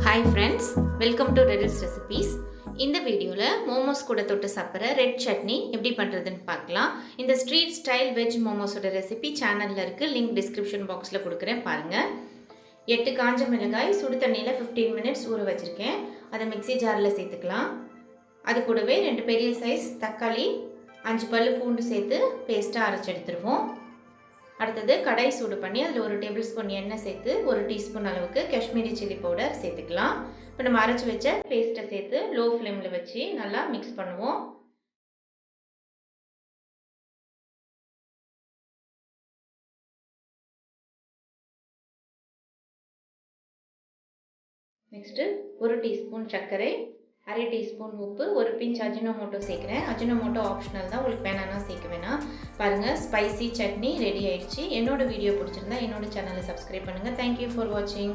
Hi friends, welcome to riddles recipes. இந்த வீடியோவில் மோமோஸ் கூட தொட்டு சாப்பிட்ற ரெட் சட்னி எப்படி பண்ணுறதுன்னு பார்க்கலாம். இந்த ஸ்ட்ரீட் ஸ்டைல் வெஜ் மோமோஸோட ரெசிபி சேனலில் இருக்குது, லிங்க் டிஸ்கிரிப்ஷன் பாக்ஸில் கொடுக்குறேன் பாருங்கள். 8 காஞ்ச மிளகாய் சுடு தண்ணியில் 15 மினிட்ஸ் ஊற வச்சுருக்கேன். அதை மிக்ஸி ஜாரில் சேர்த்துக்கலாம். அது கூடவே 2 பெரிய சைஸ் தக்காளி, 5 பல்லு பூண்டு சேர்த்து பேஸ்ட்டாக அரைச்சி எடுத்துருவோம். அடுத்தது கடாய் சூடு பண்ணி அதில் 1 டேபிள் ஸ்பூன் எண்ணெய் சேர்த்து 1 டீஸ்பூன் அளவுக்கு காஷ்மீரி சில்லி பவுடர் சேர்த்துக்கலாம். இப்போ நம்ம அரைச்சி வச்ச பேஸ்ட்டை சேர்த்து லோ ஃப்ளேமில் வச்சு நல்லா மிக்ஸ் பண்ணுவோம். நெக்ஸ்ட்டு 1 டீஸ்பூன் சர்க்கரை, 1/2 டீஸ்பூன் உப்பு, 1 பிஞ்ச் அஜினோமோட்டோ சேர்க்குறேன். அஜினோமோட்டோ ஆப்ஷனல் தான், உங்களுக்கு வேணான்னா சேர்க்க வேணாம். பாருங்கள், ஸ்பைசி சட்னி ரெடி ஆயிடுச்சு. என்னோட வீடியோ பிடிச்சிருந்தா என்னோட சேனலை சப்ஸ்கிரைப் பண்ணுங்கள். தேங்க்யூ ஃபார் வாட்சிங்.